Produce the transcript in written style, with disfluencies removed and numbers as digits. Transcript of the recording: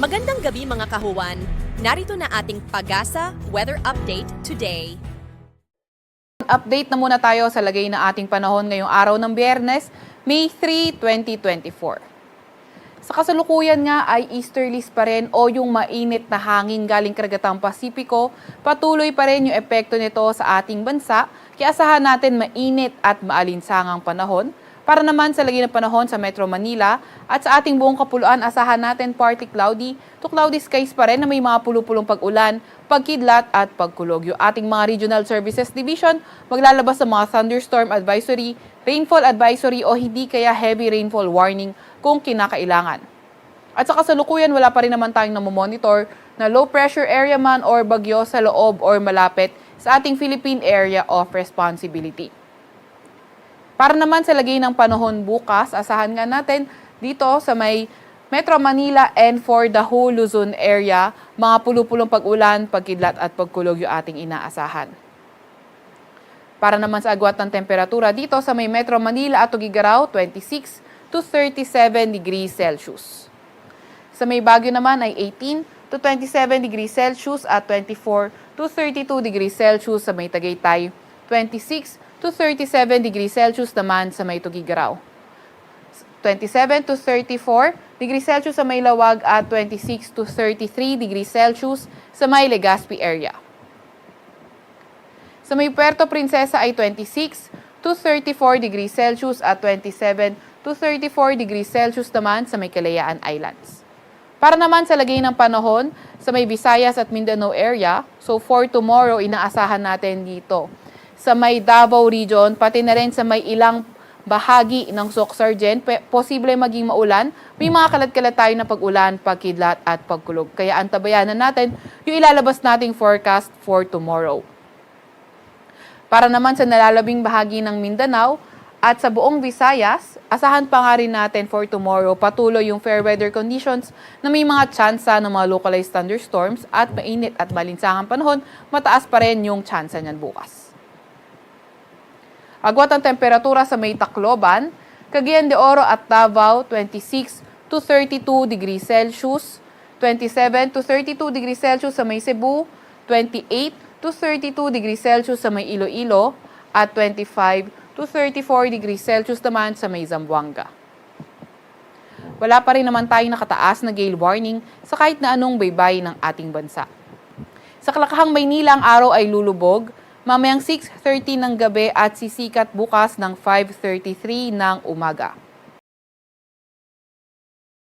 Magandang gabi mga kahuwan. Narito na ating Pag-asa Weather Update today. Update na muna tayo sa lagay ng ating panahon ngayong araw ng Biyernes, May 3, 2024. Sa kasalukuyan nga ay easterlies pa rin o yung mainit na hangin galing karagatang Pasipiko, patuloy pa rin yung epekto nito sa ating bansa, kaya asahan natin mainit at maalinsangang panahon. Para naman sa lagay ng panahon sa Metro Manila at sa ating buong kapuluan, asahan natin partly cloudy to cloudy skies pa rin na may mga pulupulong pag-ulan, pagkidlat at pagkulog. Yung ating mga Regional Services Division maglalabas sa mga thunderstorm advisory, rainfall advisory o hindi kaya heavy rainfall warning kung kinakailangan. At sa kasalukuyan, wala pa rin naman tayong namomonitor na low pressure area man or bagyo sa loob or malapit sa ating Philippine Area of Responsibility. Para naman sa lagay ng panahon bukas, asahan nga natin dito sa may Metro Manila and for the whole Luzon area, mga pulupulong pag-ulan, pagkidlat at pagkulog yung ating inaasahan. Para naman sa agwat ng temperatura dito sa may Metro Manila at Tuguegarao, 26 to 37 degrees Celsius. Sa may Baguio naman ay 18 to 27 degrees Celsius at 24 to 32 degrees Celsius sa may Tagaytay, 26 to 37 degrees Celsius naman sa may Tuguegarao. 27 to 34 degrees Celsius sa may Lawag at 26 to 33 degrees Celsius sa may Legazpi area. Sa may Puerto Princesa ay 26 to 34 degrees Celsius at 27 to 34 degrees Celsius naman sa may Kalayaan Islands. Para naman sa lagay ng panahon sa may Visayas at Mindanao area, so for tomorrow inaasahan natin dito sa may Davao Region, pati na rin sa may ilang bahagi ng Soc-Sargen, posible maging maulan. May mga kalat-kalat tayo na pag-ulan, pagkidlat at pagkulog. Kaya antabayanan natin yung ilalabas nating forecast for tomorrow. Para naman sa nalalabing bahagi ng Mindanao at sa buong Visayas, asahan pa nga rin natin for tomorrow patuloy yung fair weather conditions na may mga tsansa ng mga localized thunderstorms at mainit at malinsangang panahon, mataas pa rin yung tsansa niyan bukas. Agwat ang temperatura sa may Tacloban, Cagayan de Oro at Davao, 26 to 32 degrees Celsius, 27 to 32 degrees Celsius sa may Cebu, 28 to 32 degrees Celsius sa may Iloilo, at 25 to 34 degrees Celsius naman sa may Zamboanga. Wala pa rin naman tayong nakataas na gale warning sa kahit na anong baybay ng ating bansa. Sa Kalakahang Maynila, ang araw ay lulubog, mamayang 6:30 ng gabi at sisikat bukas ng 5:33 ng umaga.